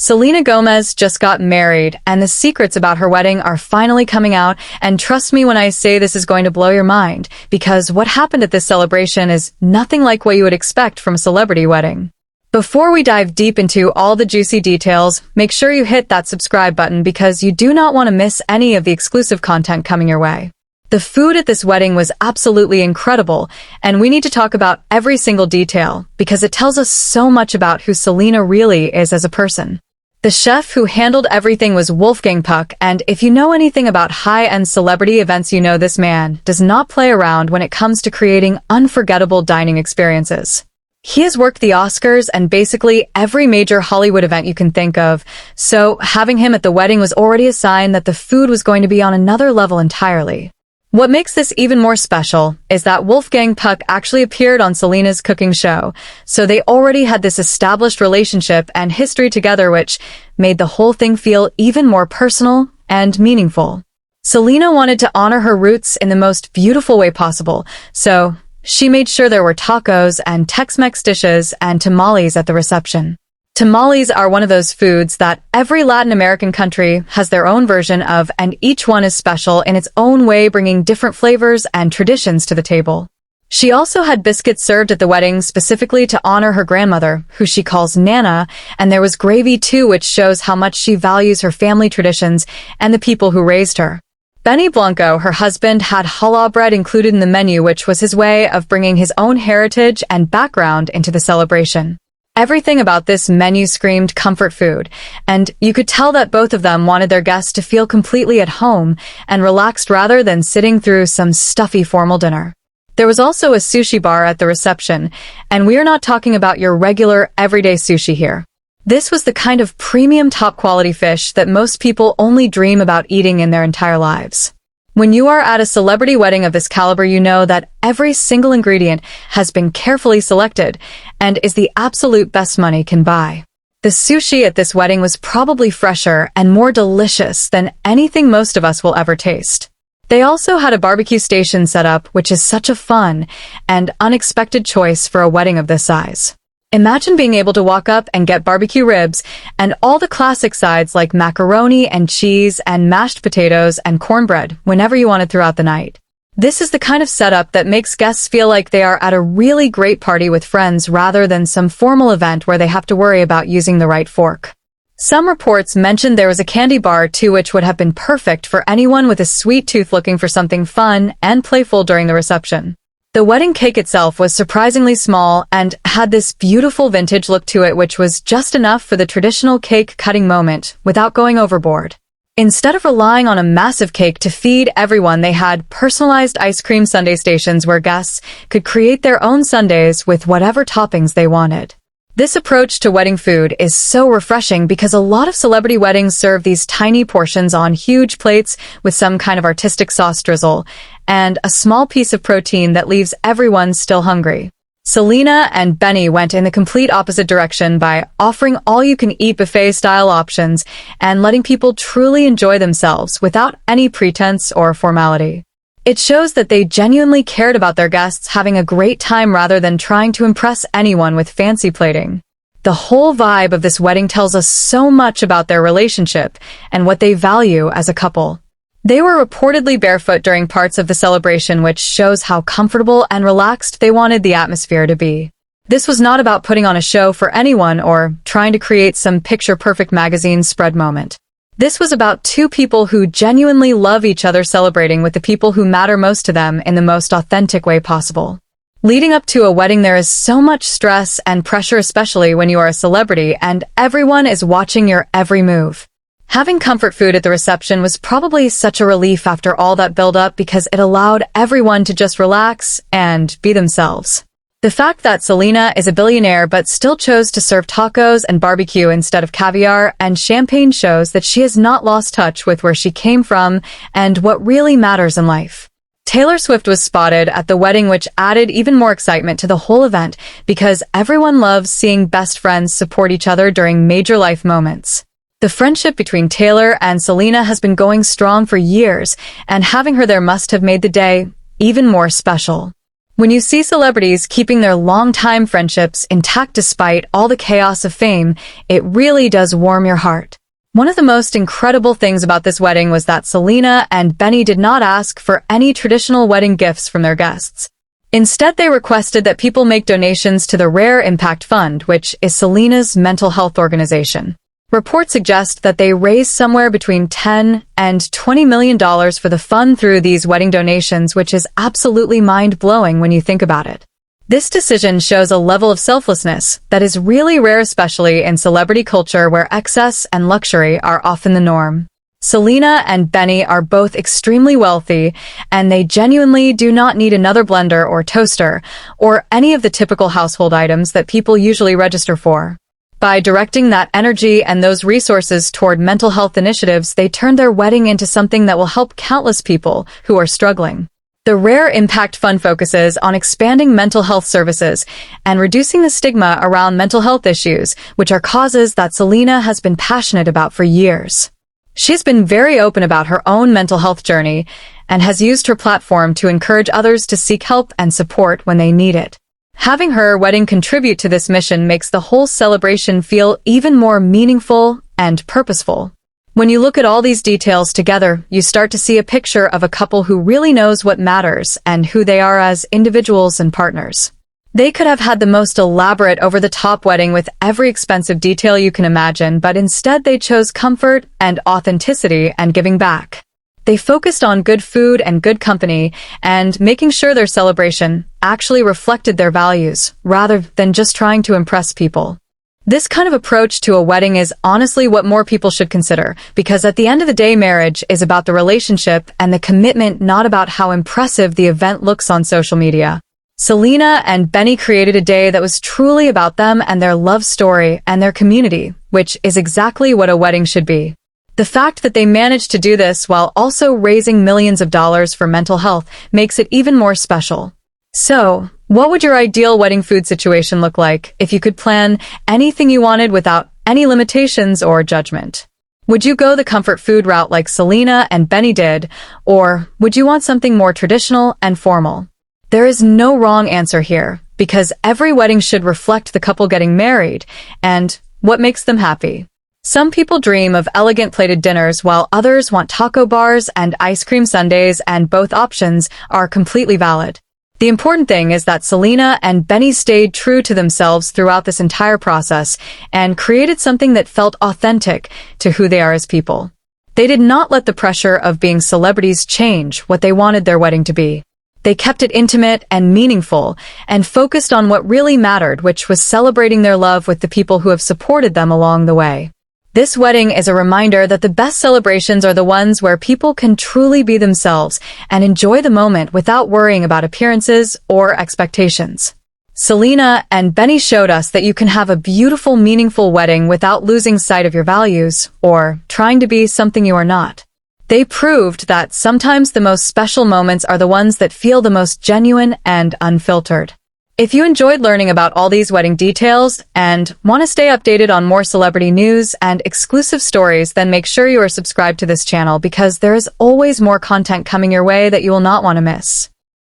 Selena Gomez just got married, and the secrets about her wedding are finally coming out, and trust me when I say this is going to blow your mind, because what happened at this celebration is nothing like what you would expect from a celebrity wedding. Before we dive deep into all the juicy details, make sure you hit that subscribe button because you do not want to miss any of the exclusive content coming your way. The food at this wedding was absolutely incredible, and we need to talk about every single detail because it tells us so much about who Selena really is as a person. The chef who handled everything was Wolfgang Puck, and if you know anything about high-end celebrity events, you know this man does not play around when it comes to creating unforgettable dining experiences. He has worked the Oscars and basically every major Hollywood event you can think of, so having him at the wedding was already a sign that the food was going to be on another level entirely. What makes this even more special is that Wolfgang Puck actually appeared on Selena's cooking show, so they already had this established relationship and history together, which made the whole thing feel even more personal and meaningful. Selena wanted to honor her roots in the most beautiful way possible, so she made sure there were tacos and Tex-Mex dishes and tamales at the reception. Tamales are one of those foods that every Latin American country has their own version of, and each one is special in its own way, bringing different flavors and traditions to the table. She also had biscuits served at the wedding specifically to honor her grandmother, who she calls Nana, and there was gravy too, which shows how much she values her family traditions and the people who raised her. Benny Blanco, her husband, had challah bread included in the menu, which was his way of bringing his own heritage and background into the celebration. Everything about this menu screamed comfort food, and you could tell that both of them wanted their guests to feel completely at home and relaxed rather than sitting through some stuffy formal dinner. There was also a sushi bar at the reception, and we are not talking about your regular everyday sushi here. This was the kind of premium top-quality fish that most people only dream about eating in their entire lives. When you are at a celebrity wedding of this caliber, you know that every single ingredient has been carefully selected and is the absolute best money can buy. The sushi at this wedding was probably fresher and more delicious than anything most of us will ever taste. They also had a barbecue station set up, which is such a fun and unexpected choice for a wedding of this size. Imagine being able to walk up and get barbecue ribs and all the classic sides like macaroni and cheese and mashed potatoes and cornbread whenever you wanted throughout the night. This is the kind of setup that makes guests feel like they are at a really great party with friends rather than some formal event where they have to worry about using the right fork. Some reports mentioned there was a candy bar too, which would have been perfect for anyone with a sweet tooth looking for something fun and playful during the reception. The wedding cake itself was surprisingly small and had this beautiful vintage look to it, which was just enough for the traditional cake cutting moment without going overboard. Instead of relying on a massive cake to feed everyone, they had personalized ice cream sundae stations where guests could create their own sundaes with whatever toppings they wanted. This approach to wedding food is so refreshing because a lot of celebrity weddings serve these tiny portions on huge plates with some kind of artistic sauce drizzle and a small piece of protein that leaves everyone still hungry. Selena and Benny went in the complete opposite direction by offering all-you-can-eat buffet-style options and letting people truly enjoy themselves without any pretense or formality. It shows that they genuinely cared about their guests having a great time rather than trying to impress anyone with fancy plating. The whole vibe of this wedding tells us so much about their relationship and what they value as a couple. They were reportedly barefoot during parts of the celebration, which shows how comfortable and relaxed they wanted the atmosphere to be. This was not about putting on a show for anyone or trying to create some picture-perfect magazine spread moment. This was about two people who genuinely love each other celebrating with the people who matter most to them in the most authentic way possible. Leading up to a wedding, there is so much stress and pressure, especially when you are a celebrity and everyone is watching your every move. Having comfort food at the reception was probably such a relief after all that build-up because it allowed everyone to just relax and be themselves. The fact that Selena is a billionaire but still chose to serve tacos and barbecue instead of caviar and champagne shows that she has not lost touch with where she came from and what really matters in life. Taylor Swift was spotted at the wedding, which added even more excitement to the whole event because everyone loves seeing best friends support each other during major life moments. The friendship between Taylor and Selena has been going strong for years, and having her there must have made the day even more special. When you see celebrities keeping their long-time friendships intact despite all the chaos of fame, it really does warm your heart. One of the most incredible things about this wedding was that Selena and Benny did not ask for any traditional wedding gifts from their guests. Instead, they requested that people make donations to the Rare Impact Fund, which is Selena's mental health organization. Reports suggest that they raised somewhere between $10 and $20 million for the fund through these wedding donations, which is absolutely mind-blowing when you think about it. This decision shows a level of selflessness that is really rare, especially in celebrity culture where excess and luxury are often the norm. Selena and Benny are both extremely wealthy, and they genuinely do not need another blender or toaster, or any of the typical household items that people usually register for. By directing that energy and those resources toward mental health initiatives, they turned their wedding into something that will help countless people who are struggling. The Rare Impact Fund focuses on expanding mental health services and reducing the stigma around mental health issues, which are causes that Selena has been passionate about for years. She's been very open about her own mental health journey and has used her platform to encourage others to seek help and support when they need it. Having her wedding contribute to this mission makes the whole celebration feel even more meaningful and purposeful. When you look at all these details together, you start to see a picture of a couple who really knows what matters and who they are as individuals and partners. They could have had the most elaborate, over-the-top wedding with every expensive detail you can imagine, but instead they chose comfort and authenticity and giving back. They focused on good food and good company and making sure their celebration actually reflected their values, rather than just trying to impress people. This kind of approach to a wedding is honestly what more people should consider, because at the end of the day, marriage is about the relationship and the commitment, not about how impressive the event looks on social media. Selena and Benny created a day that was truly about them and their love story and their community, which is exactly what a wedding should be. The fact that they managed to do this while also raising millions of dollars for mental health makes it even more special. So, what would your ideal wedding food situation look like if you could plan anything you wanted without any limitations or judgment? Would you go the comfort food route like Selena and Benny did, or would you want something more traditional and formal? There is no wrong answer here, because every wedding should reflect the couple getting married and what makes them happy. Some people dream of elegant plated dinners while others want taco bars and ice cream sundaes, and both options are completely valid. The important thing is that Selena and Benny stayed true to themselves throughout this entire process and created something that felt authentic to who they are as people. They did not let the pressure of being celebrities change what they wanted their wedding to be. They kept it intimate and meaningful and focused on what really mattered, which was celebrating their love with the people who have supported them along the way. This wedding is a reminder that the best celebrations are the ones where people can truly be themselves and enjoy the moment without worrying about appearances or expectations. Selena and Benny showed us that you can have a beautiful, meaningful wedding without losing sight of your values or trying to be something you are not. They proved that sometimes the most special moments are the ones that feel the most genuine and unfiltered. If you enjoyed learning about all these wedding details and want to stay updated on more celebrity news and exclusive stories, then make sure you are subscribed to this channel, because there is always more content coming your way that you will not want to miss.